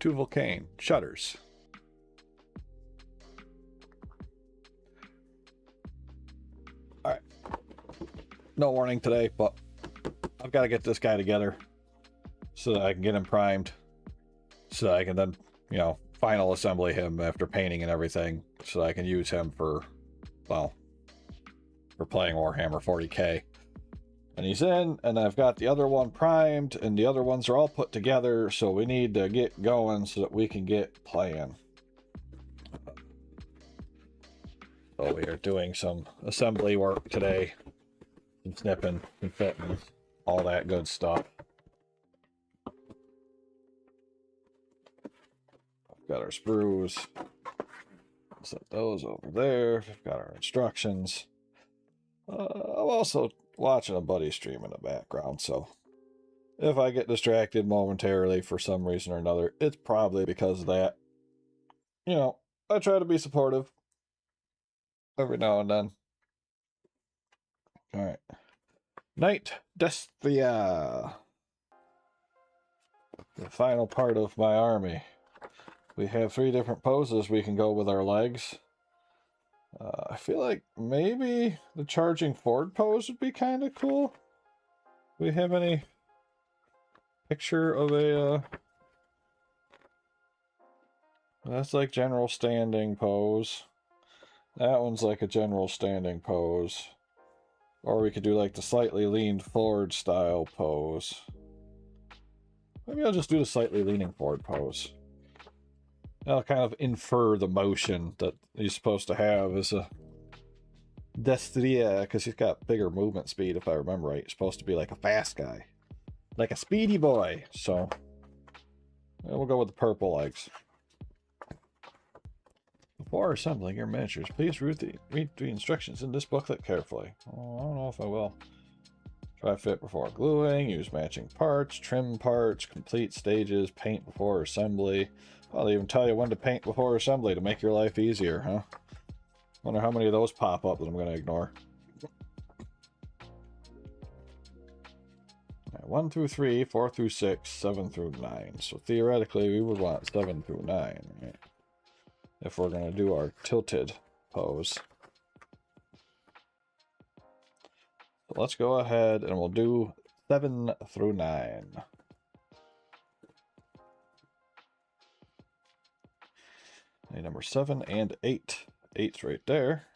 2 Vulcane shutters. Alright. No warning today, but I've got to get this guy together so that I can get him primed. So that I can then, you know, final assembly him after painting and everything. So that I can use him for, well, for playing Warhammer 40k. And he's in, and I've got the other one primed, and the other ones are all put together, so we need to get going so that we can get playing. So we are doing some assembly work today, some snipping, and fitting, all that good stuff. I've got our sprues, set those over there. We've got our instructions. I'm also watching a buddy stream in the background, so if I get distracted momentarily for some reason or another, it's probably because of that. You know, I try to be supportive every now and then. Alright. Knight Destrier. The final part of my army. We have 3 different poses we can go with our legs. I feel like maybe the charging forward pose would be kind of cool. Do we have any picture of a... That's like general standing pose. That one's like a general standing pose. Or we could do like the slightly leaned forward style pose. Maybe I'll just do the slightly leaning forward pose. That'll kind of infer the motion that he's supposed to have as a Destrier, because he's got bigger movement speed, if I remember right. He's supposed to be like a fast guy. Like a speedy boy. So, we'll go with the purple legs. Before assembling your miniatures, please read the instructions in this booklet carefully. Oh, I don't know if I will. Try fit before gluing, use matching parts, trim parts, complete stages, paint before assembly. I'll even tell you when to paint before assembly to make your life easier, huh? Wonder how many of those pop up that I'm going to ignore. Right, 1 through 3, 4 through 6, 7 through 9. So theoretically, we would want 7 through 9, right? If we're going to do our tilted pose. So let's go ahead and we'll do 7 through 9. Okay, number 7 and 8. 8's right there.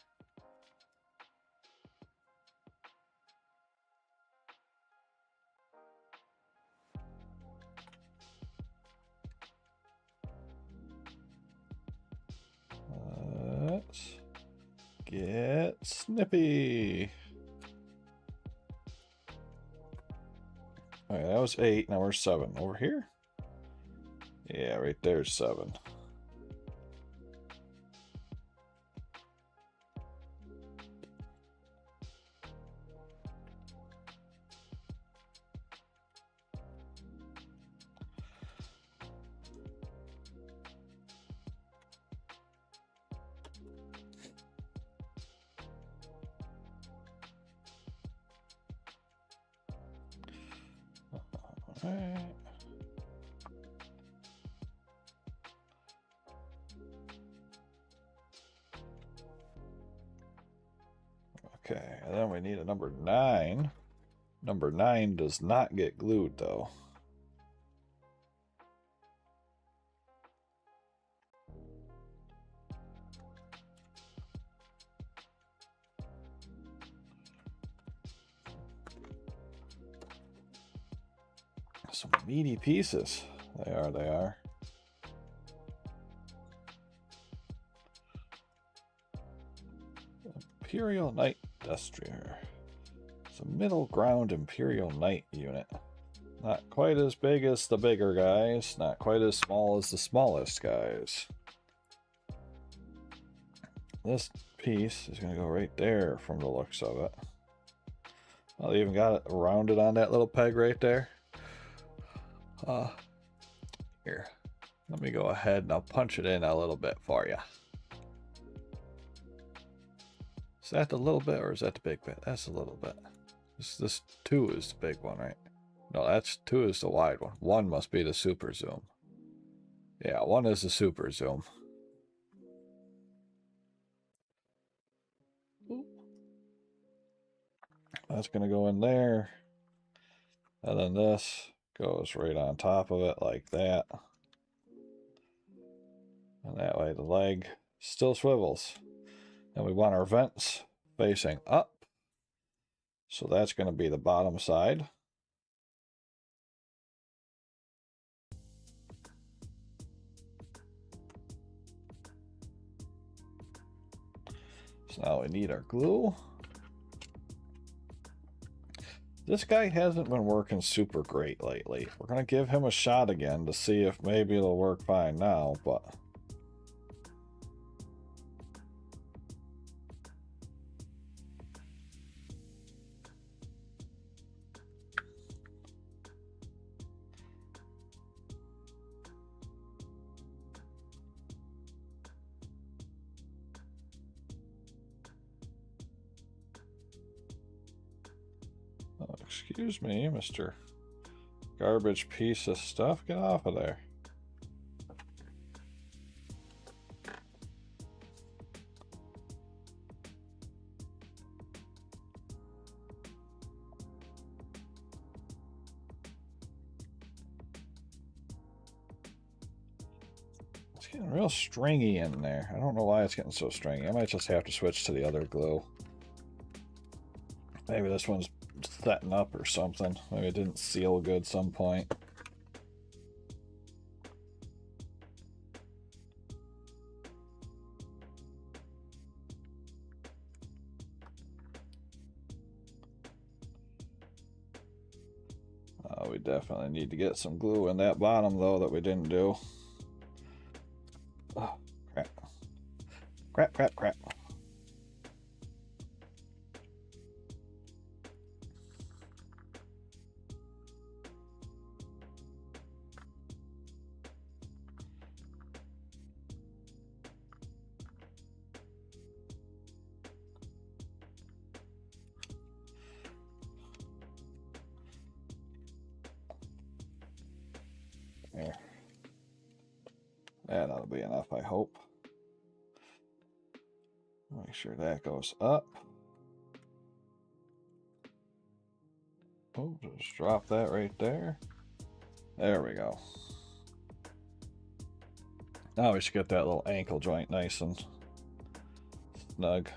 Let's get snippy. Alright, that was 8. Now we're 7. Over here? Yeah, right there's 7. Okay, and then we need a number 9. Number 9 does not get glued, though. Some meaty pieces. They are, they are. Imperial Knight Destrier. It's a middle ground Imperial Knight unit. Not quite as big as the bigger guys, not quite as small as the smallest guys. This piece is going to go right there from the looks of it. Well, they even got it rounded on that little peg right there. Here, let me go ahead and I'll punch it in a little bit for you. Is that the little bit or is that the big bit? That's a little bit. This 2 is the big one, right? No, that's 2 is the wide one. 1 must be the super zoom. Yeah, one is a super zoom. That's going to go in there. And then this goes right on top of it like that. And that way the leg still swivels. And we want our vents facing up. So that's going to be the bottom side. So now we need our glue. This guy hasn't been working super great lately. We're going to give him a shot again to see if maybe it'll work fine now, but... Oh, excuse me, Mr. Garbage piece of stuff. Get off of there. It's getting real stringy in there. I don't know why it's getting so stringy. I might just have to switch to the other glue. Maybe this one's setting up or something. Maybe it didn't seal good some point. We definitely need to get some glue in that bottom though that we didn't do. Oh, crap. Crap, crap, crap. There. That ought to be enough, I hope. Make sure that goes up. Oh, just drop that right there. There we go. Now we should get that little ankle joint nice and snug.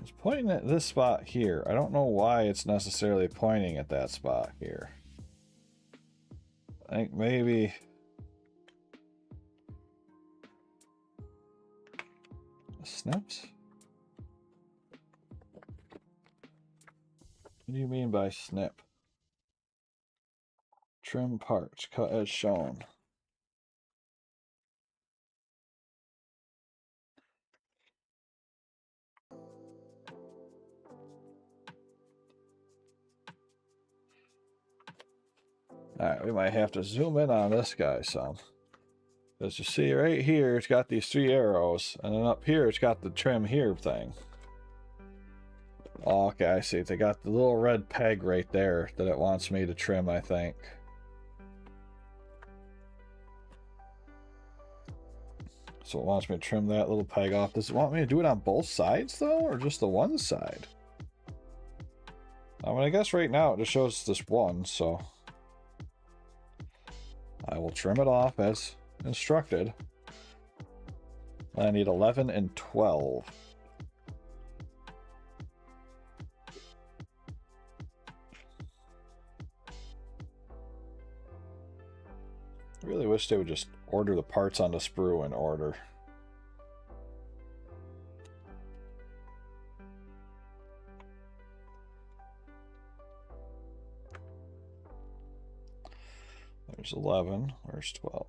It's pointing at this spot here. I don't know why it's necessarily pointing at that spot here. I think maybe... Snips? What do you mean by snip? Trim parts, cut as shown. Alright, we might have to zoom in on this guy some. As you see right here, it's got these 3 arrows, and then up here it's got the trim here thing. Oh, okay, I see. They got the little red peg right there that it wants me to trim, I think. So it wants me to trim that little peg off. Does it want me to do it on both sides, though, or just the one side? I mean, I guess right now it just shows this one, so... I will trim it off as instructed. I need 11 and 12. I really wish they would just order the parts on the sprue in order. There's 11. Where's 12?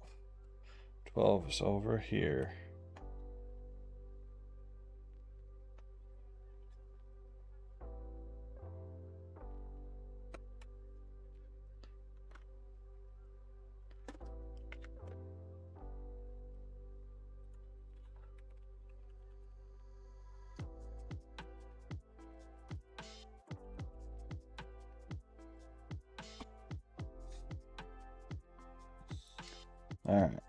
12 is over here. Alright.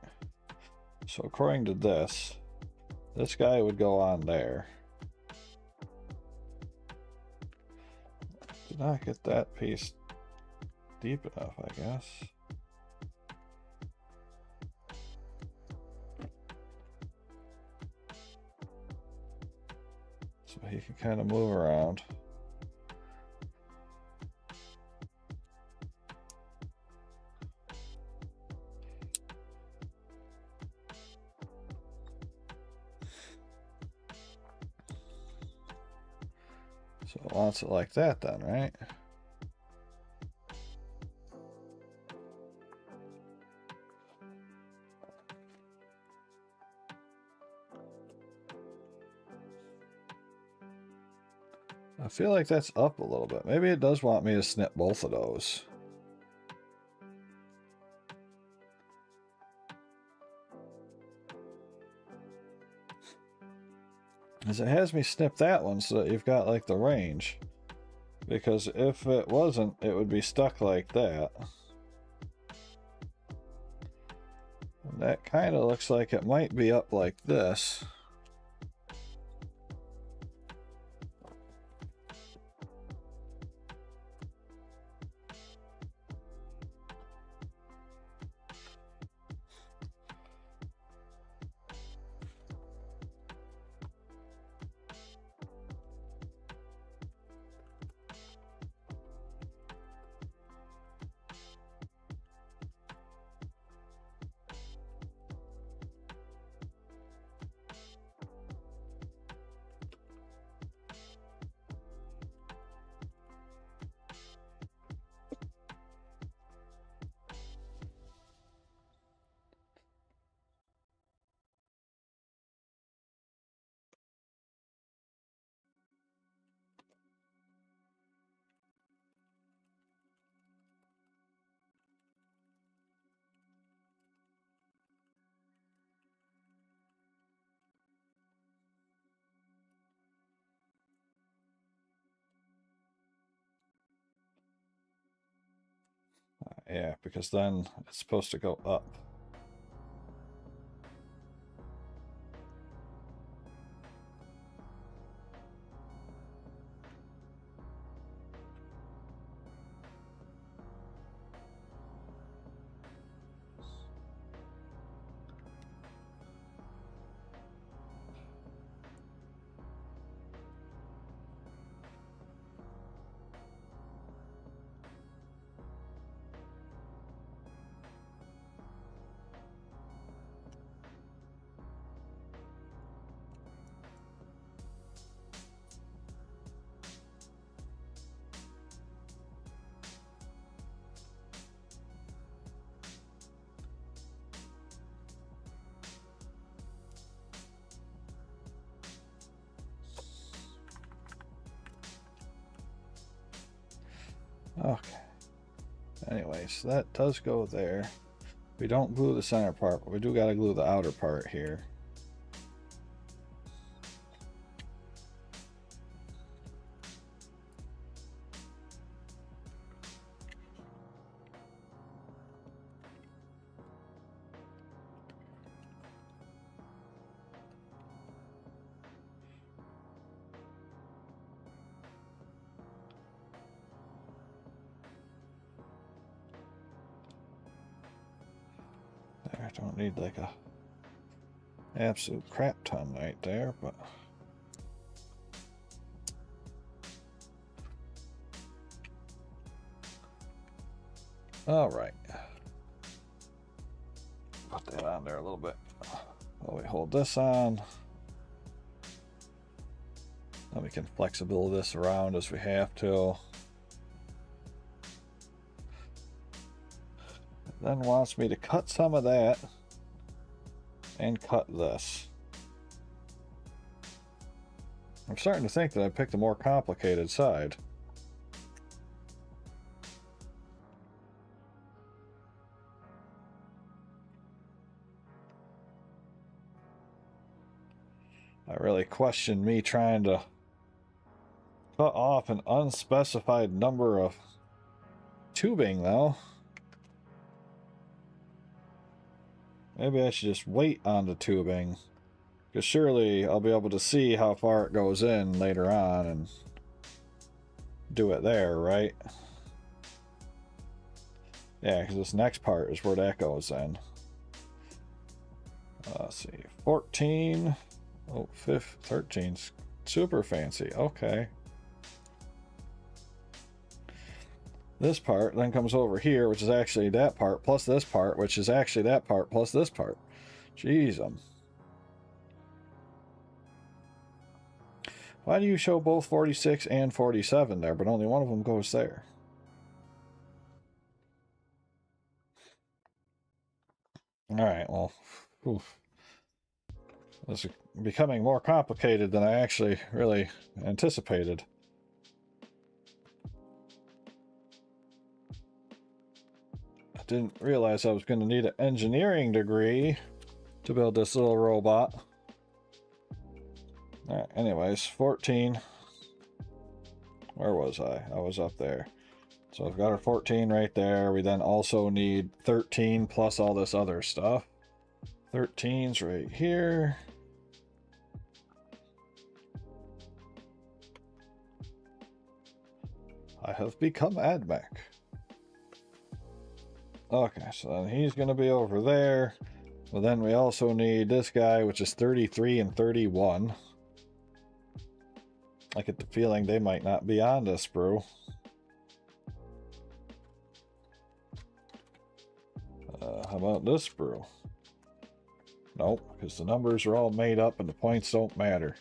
So according to this, this guy would go on there. Did not get that piece deep enough, I guess. So he can kind of move around. So it wants it like that then, right? I feel like that's up a little bit. Maybe it does want me to snip both of those. Because it has me snip that one so that you've got like the range. Because if it wasn't, it would be stuck like that. And that kind of looks like it might be up like this. Yeah, because then it's supposed to go up. Okay. Anyways, that does go there. We don't glue the center part, but we do got to glue the outer part here. There, I don't need like a absolute crap ton right there, but all right. Put that on there a little bit. While we hold this on, then we can flexible this around as we have to. Then wants me to cut some of that and cut this. I'm starting to think that I picked a more complicated side. I really question me trying to cut off an unspecified number of tubing though. Maybe I should just wait on the tubing. Because surely I'll be able to see how far it goes in later on and do it there, right? Yeah, because this next part is where that goes in. Let's see. 14. Oh, 13's super fancy. Okay. This part then comes over here, which is actually that part, plus this part, which is actually that part, plus this part. Jeez. Why do you show both 46 and 47 there, but only one of them goes there? Alright, well, oof. This is becoming more complicated than I actually really anticipated. I didn't realize I was going to need an engineering degree to build this little robot. Alright, anyways, 14. Where was I? I was up there. So I've got our 14 right there. We then also need 13 plus all this other stuff. 13's right here. I have become AdMech. Okay, so then he's going to be over there. But then we also need this guy, which is 33 and 31. I get the feeling they might not be on this brew. How about this brew? Nope, because the numbers are all made up and the points don't matter.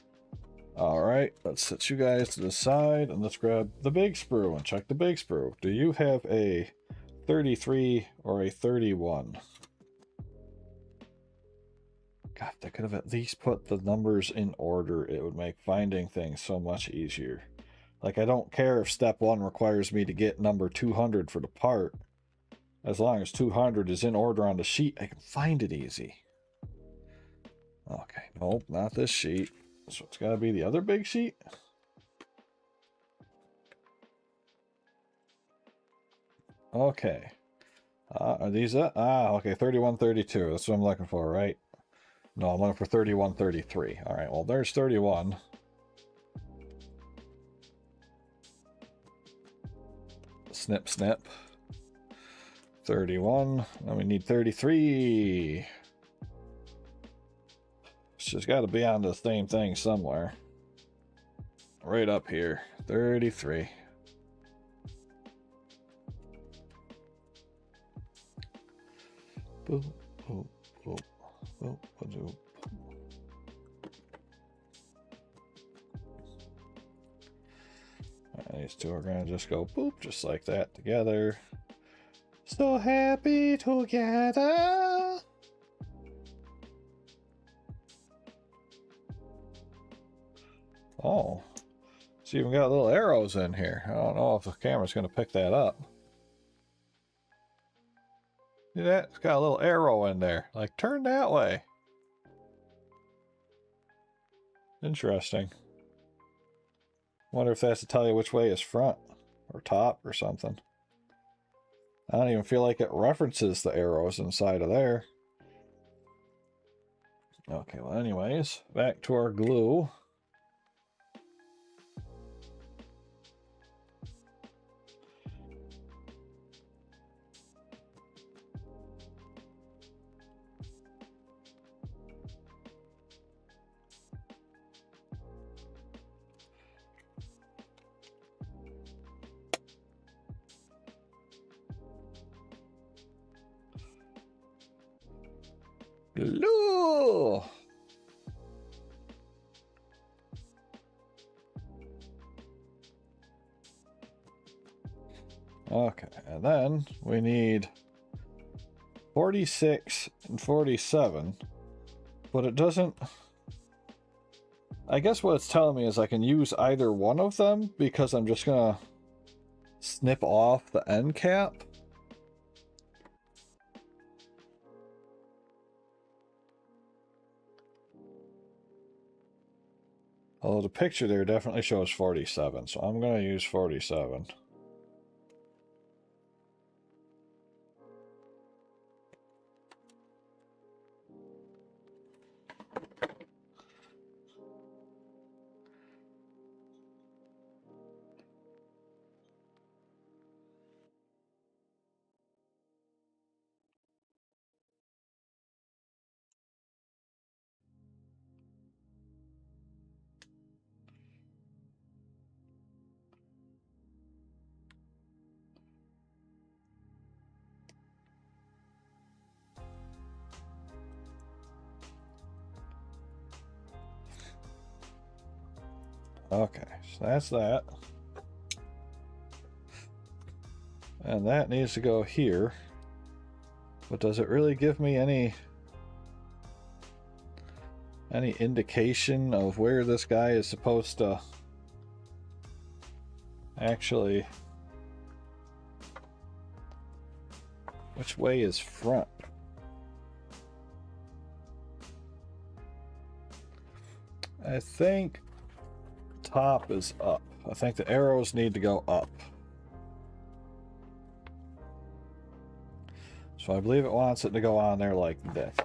Alright, let's set you guys to the side and let's grab the big sprue and check the big sprue. Do you have a 33 or a 31? God, they could have at least put the numbers in order. It would make finding things so much easier. Like, I don't care if step 1 requires me to get number 200 for the part. As long as 200 is in order on the sheet, I can find it easy. Okay, nope, not this sheet. So it's got to be the other big sheet. Okay. Are these it? Okay, 31, 32. That's what I'm looking for, right? No, I'm looking for 31, 33. All right, well, there's 31. Snip, snip. 31. Then we need 33. It's just got to be on the same thing somewhere. Right up here. 33. Boop, boop, boop, boop, boop. These two are going to just go boop, just like that together. So happy together. Oh, it's even got little arrows in here. I don't know if the camera's going to pick that up. See that? It's got a little arrow in there. Like, turn that way. Interesting. Wonder if that's to tell you which way is front or top or something. I don't even feel like it references the arrows inside of there. Okay, well, anyways, back to our glue. Glue! Okay, and then we need 46 and 47, but it doesn't... I guess what it's telling me is I can use either one of them because I'm just gonna snip off the end cap. Although the picture there definitely shows 47, so I'm going to use 47. Okay, so that's that. And that needs to go here. But does it really give me any indication of where this guy is supposed to actually... Which way is front? I think top is up. I think the arrows need to go up. So I believe it wants it to go on there like this.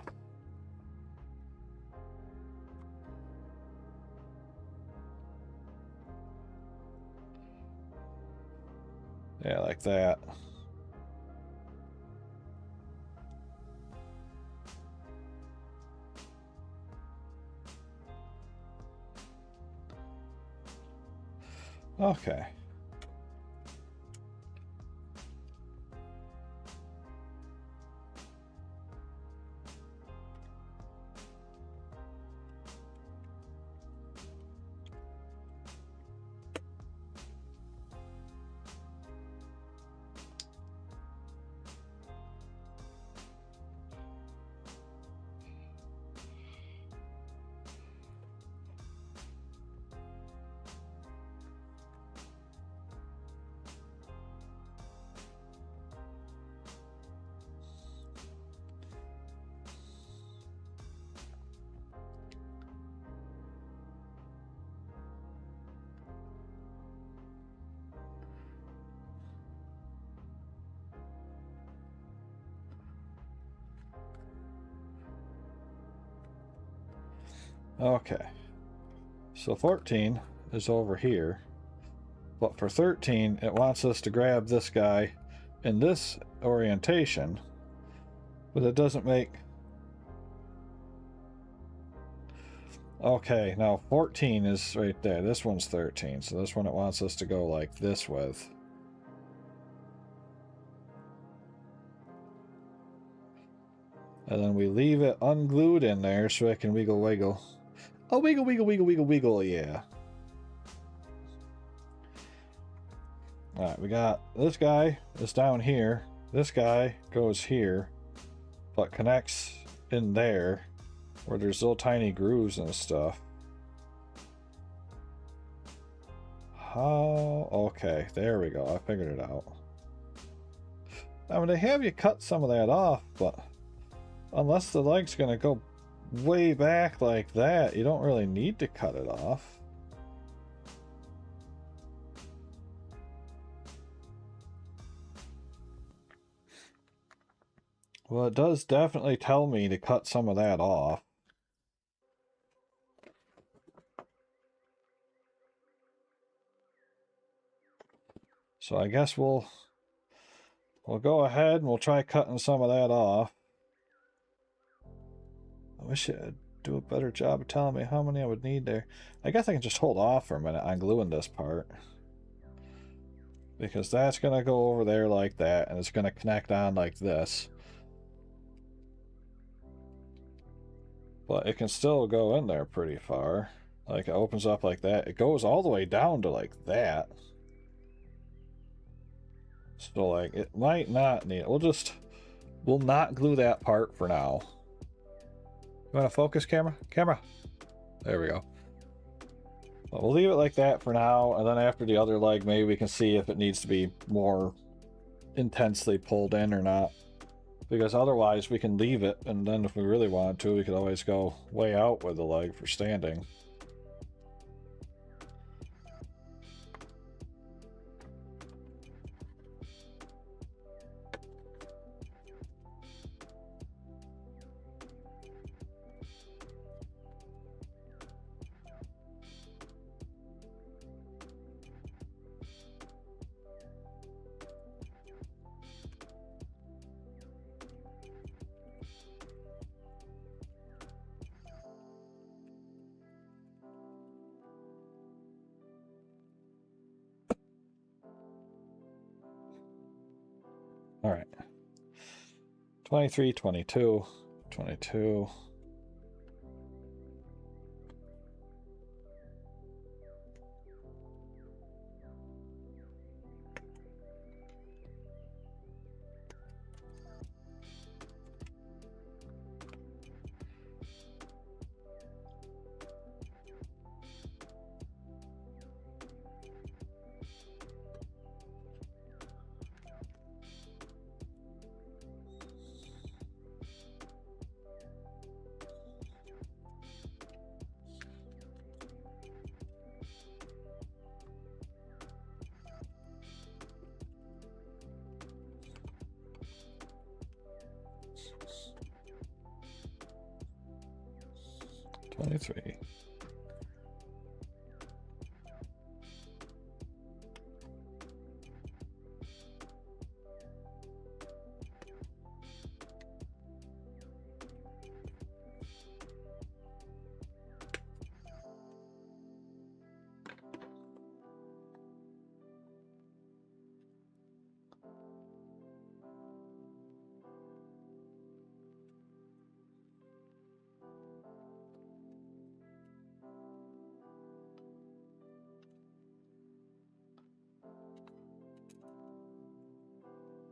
Yeah, like that. Okay. Okay. So 14 is over here. But for 13, it wants us to grab this guy in this orientation. But it doesn't make... Okay, now 14 is right there. This one's 13. So this one it wants us to go like this with. And then we leave it unglued in there so it can wiggle wiggle. Oh, wiggle, wiggle, wiggle, wiggle, wiggle, yeah. Alright, we got this guy is down here. This guy goes here, but connects in there where there's little tiny grooves and stuff. How? Okay, there we go. I figured it out. I mean, they have you cut some of that off, but unless the leg's going to go way back like that, you don't really need to cut it off. Well, it does definitely tell me to cut some of that off. So I guess we'll go ahead and we'll try cutting some of that off. I wish it'd do a better job of telling me how many I would need there. I guess I can just hold off for a minute on gluing this part. Because that's going to go over there like that, and it's going to connect on like this. But it can still go in there pretty far. Like, it opens up like that. It goes all the way down to like that. So, like, it might not need it. We'll not glue that part for now. You want to focus, camera? Camera! There we go. But we'll leave it like that for now, and then after the other leg, maybe we can see if it needs to be more intensely pulled in or not. Because otherwise, we can leave it, and then if we really wanted to, we could always go way out with the leg for standing. All right. 23, 22, 22. 23.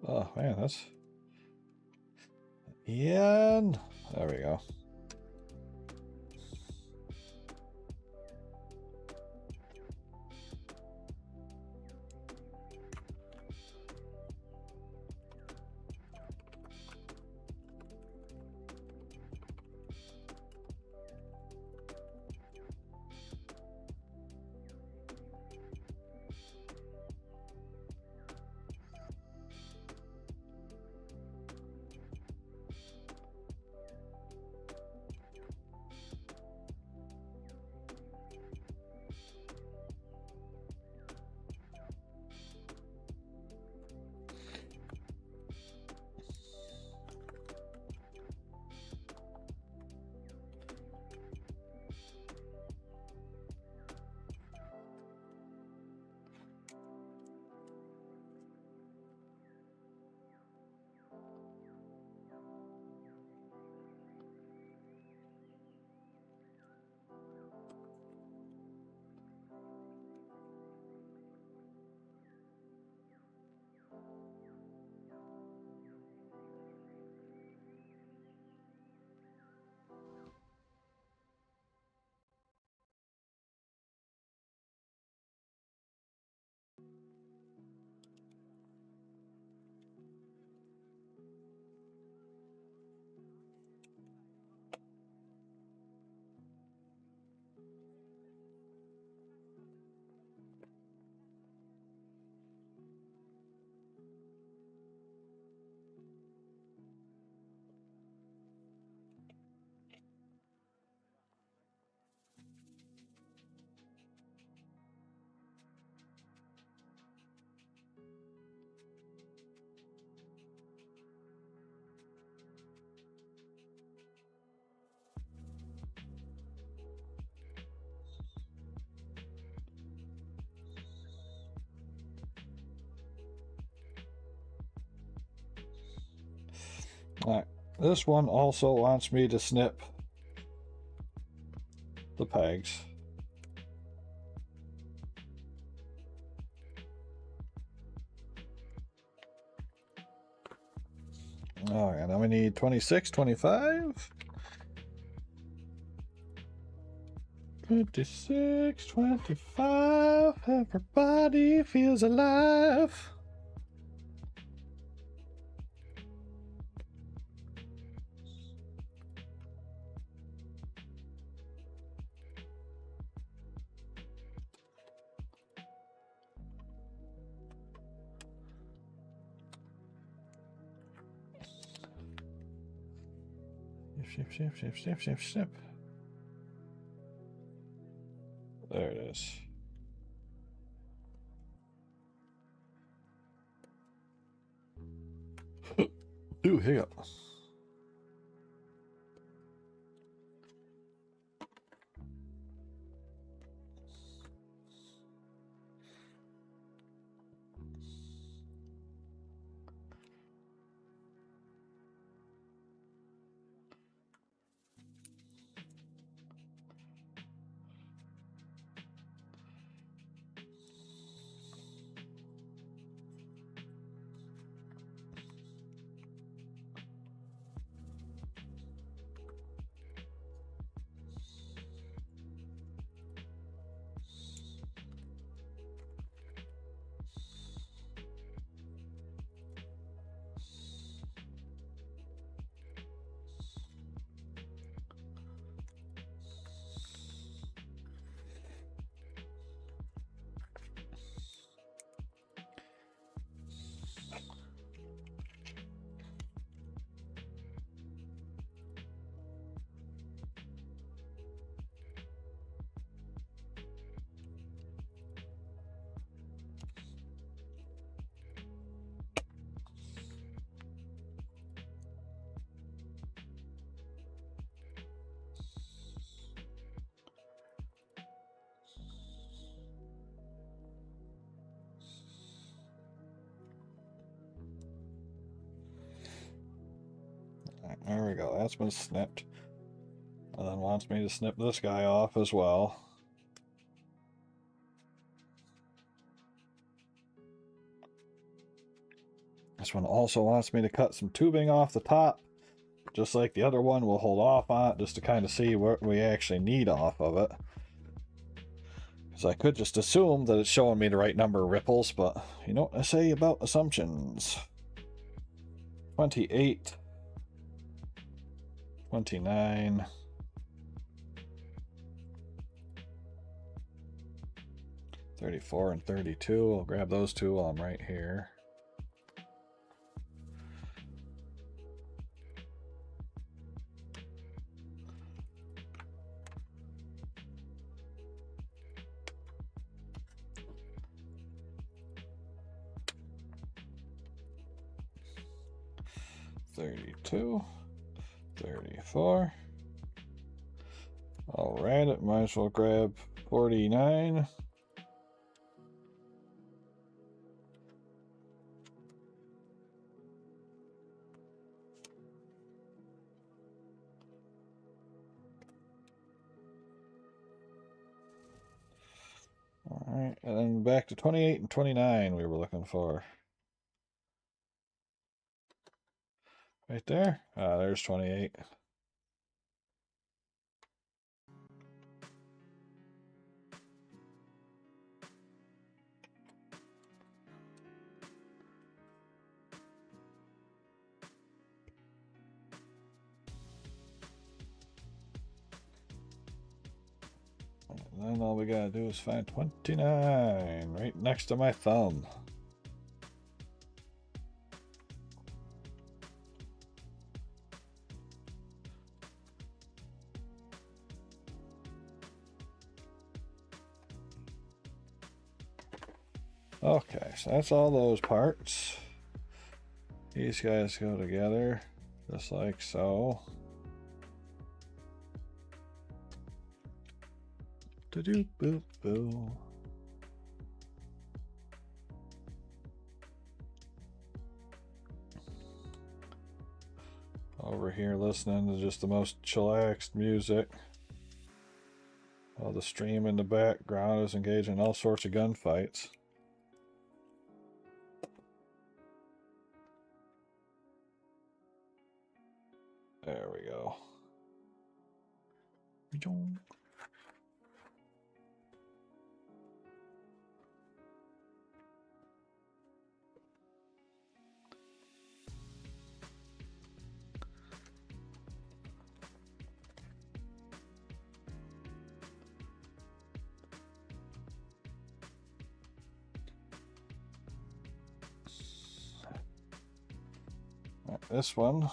Oh man, that's yen. There we go. All right. This one also wants me to snip the pegs. All right, now we need 26, 25. 26, 25. Everybody feels alive. Snip. There it is. Ooh, hiccup. Right, there we go. That's been snipped. And then wants me to snip this guy off as well. This one also wants me to cut some tubing off the top. Just like the other one, we'll hold off on it just to kind of see what we actually need off of it. Because I could just assume that it's showing me the right number of ripples, but you know what I say about assumptions. 28, 29, 34 and 32. I'll grab those two while I'm right here. $32, $34. Alright, might as well grab 49. Alright, and then back to 28 and 29 we were looking for. Right there? Ah, there's 28. And then all we gotta do is find 29 right next to my thumb. Okay, so that's all those parts. These guys go together just like so. Do-do-boo-boo. Over here listening to just the most chillaxed music while the stream in the background is engaged in all sorts of gunfights. There we go. This one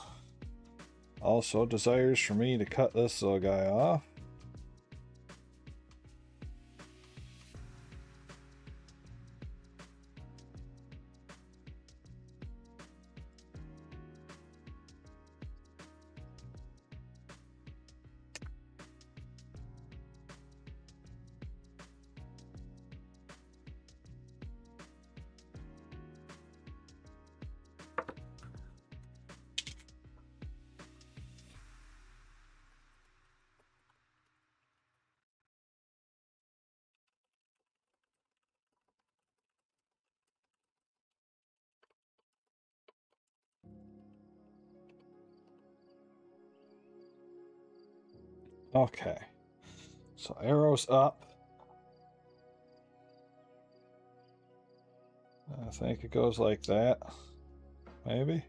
also desires for me to cut this little guy off. Okay, so arrows up. I think it goes like that, maybe.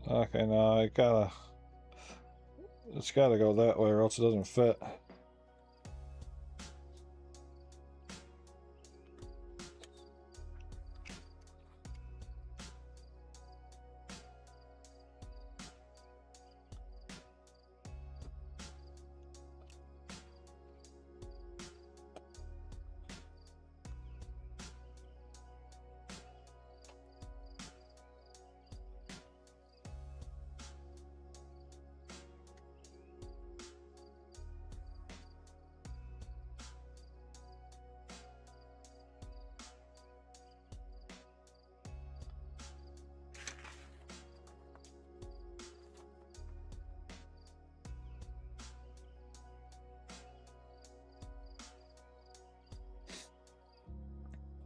Okay, no, it's gotta go that way or else it doesn't fit.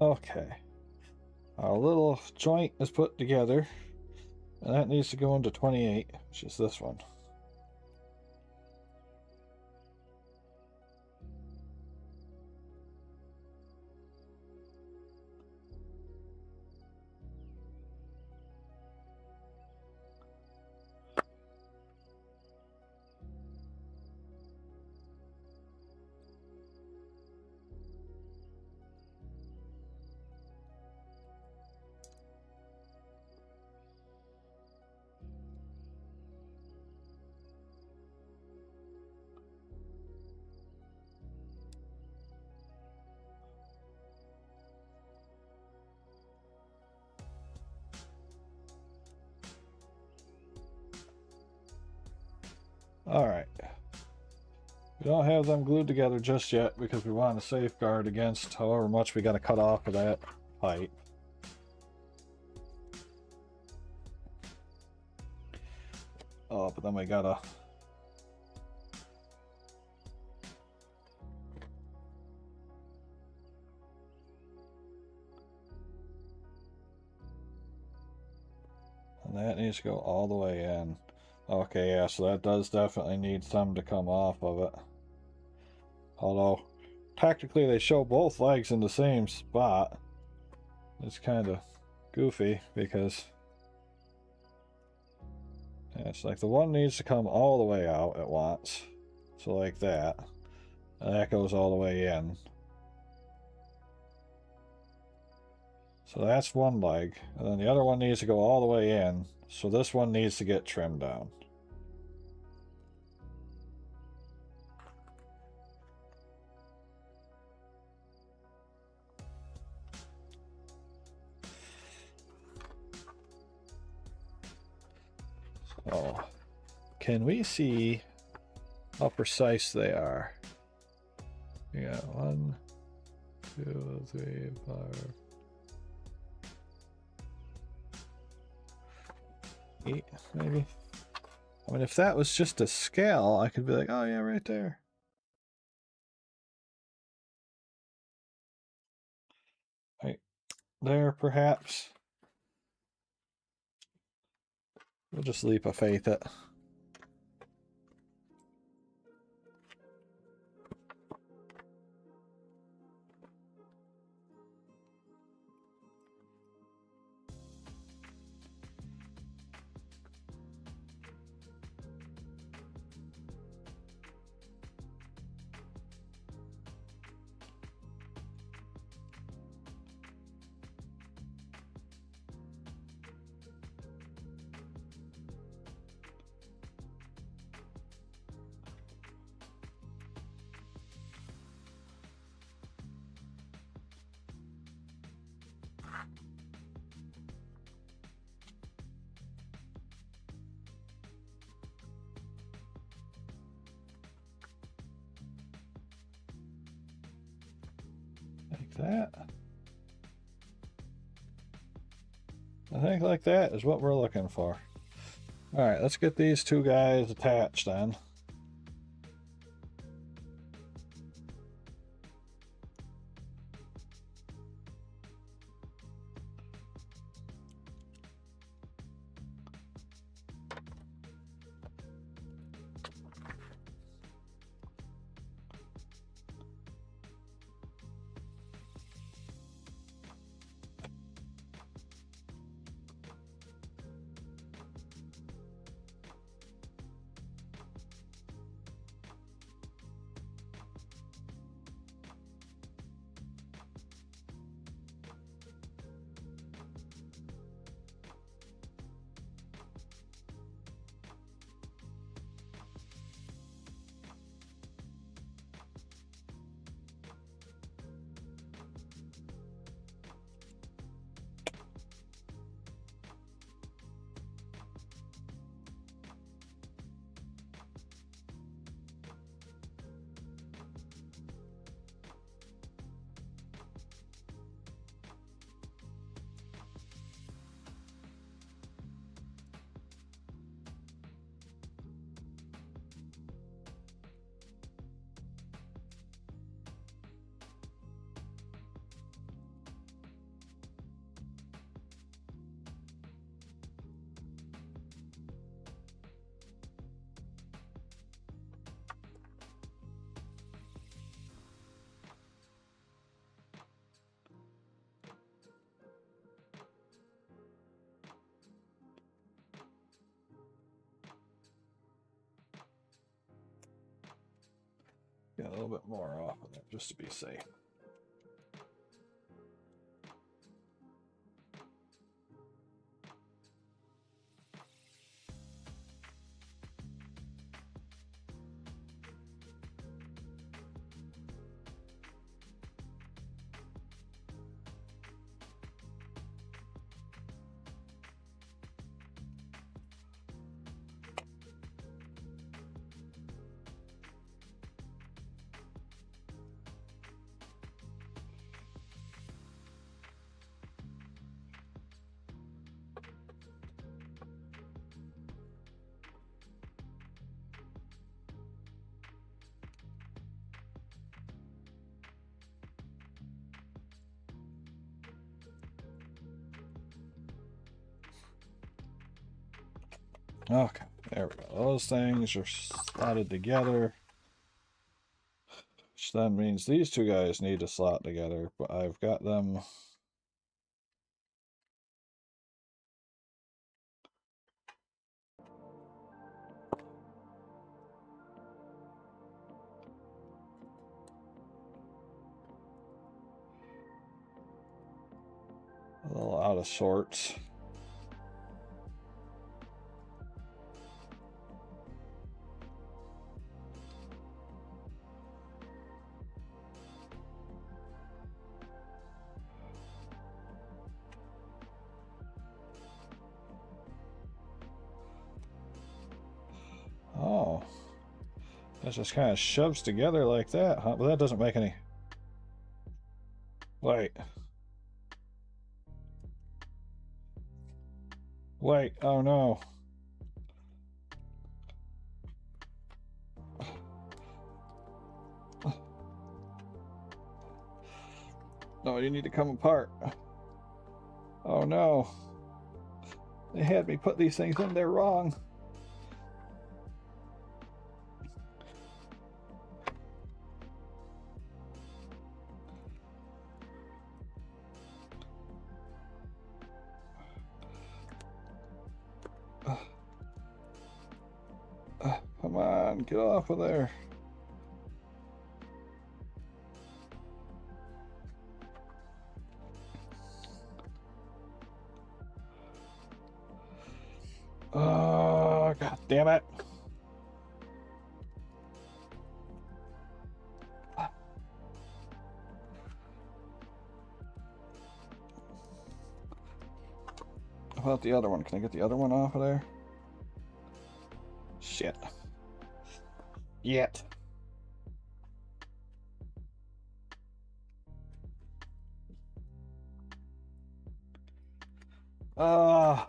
Okay. Our little joint is put together, and that needs to go into 28, which is this one. Alright. We don't have them glued together just yet because we want to safeguard against however much we got to cut off of that pipe. Oh, but then we gotta... And that needs to go all the way in. Okay, yeah, so that does definitely need some to come off of it. Although, technically they show both legs in the same spot. It's kind of goofy because it's like the one needs to come all the way out at once. So like that. And that goes all the way in. So that's one leg. And then the other one needs to go all the way in. So this one needs to get trimmed down. So, can we see how precise they are? Yeah, 1, 2, 3, 5, 8, maybe. I mean, if that was just a scale, I could be like, oh yeah, right there. Right there, perhaps. We'll just leap of faith it. Like that. I think like that is what we're looking for. Alright, let's get these two guys attached then. bit more off of that just to be safe. Okay, there we go. Those things are slotted together. Which then means these two guys need to slot together, but I've got them. A little out of sorts. Oh, that just kind of shoves together like that, huh? But that doesn't make any... Wait. Wait, oh no. No, you need to come apart. Oh no. They had me put these things in there wrong. Come on, get off of there. Oh, god damn it. How about the other one? Can I get the other one off of there? Shit. Yet. Ah.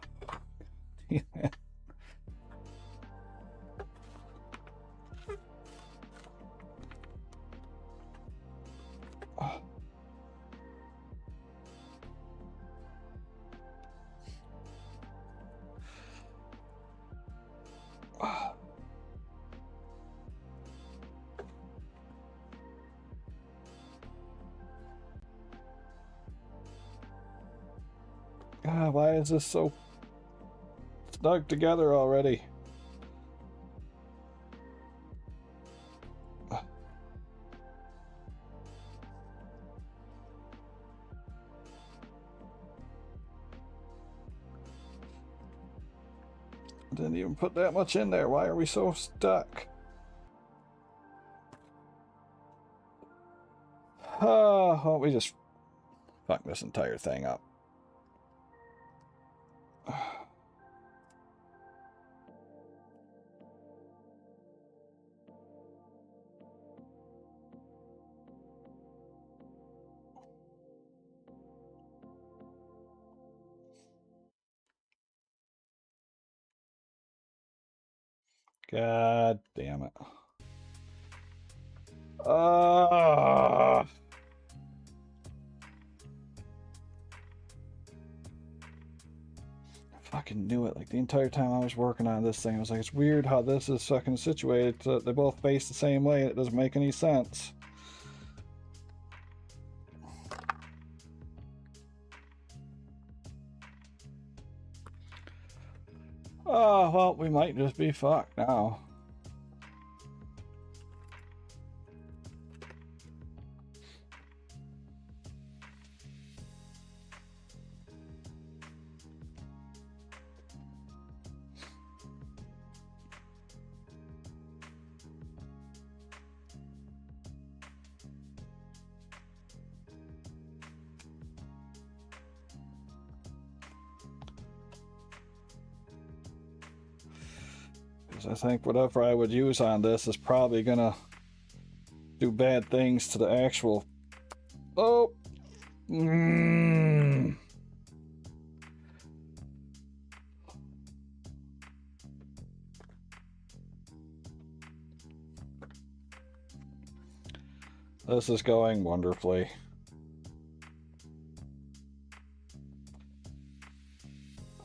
God, why is this so snug together already? Didn't even put that much in there. Why are we so stuck? Oh, we just fucked this entire thing up. God damn it. I fucking knew it. Like the entire time I was working on this thing, I was like, it's weird how this is fucking situated so they both face the same way. It doesn't make any sense. Oh, well, we might just be fucked now. Because I think whatever I would use on this is probably gonna do bad things to the actual... Oh! This is going wonderfully.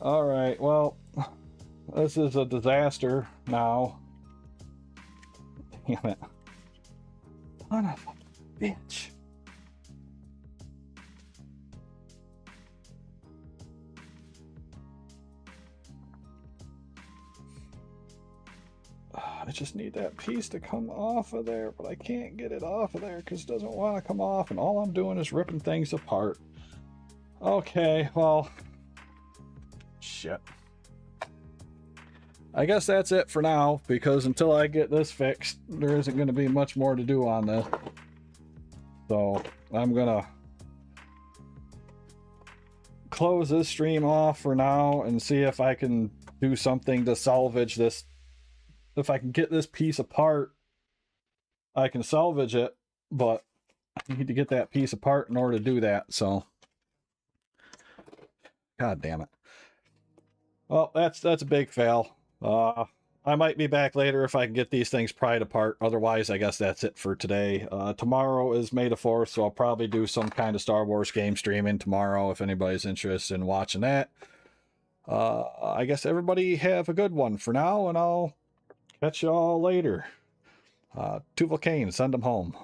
Alright, well, this is a disaster now. Damn it. Son of a bitch. I just need that piece to come off of there, but I can't get it off of there because it doesn't want to come off, and all I'm doing is ripping things apart. Okay, well, shit. I guess that's it for now, because until I get this fixed, there isn't going to be much more to do on this. So I'm going to close this stream off for now and see if I can do something to salvage this. If I can get this piece apart, I can salvage it, but I need to get that piece apart in order to do that, so. God damn it. Well, that's a big fail. I might be back later if I can get these things pried apart. Otherwise, I guess that's it for today. Tomorrow is May the 4th, so I'll probably do some kind of Star Wars game streaming tomorrow if anybody's interested in watching that. I guess everybody have a good one for now, and I'll catch y'all later. Tuval Kane, send them home.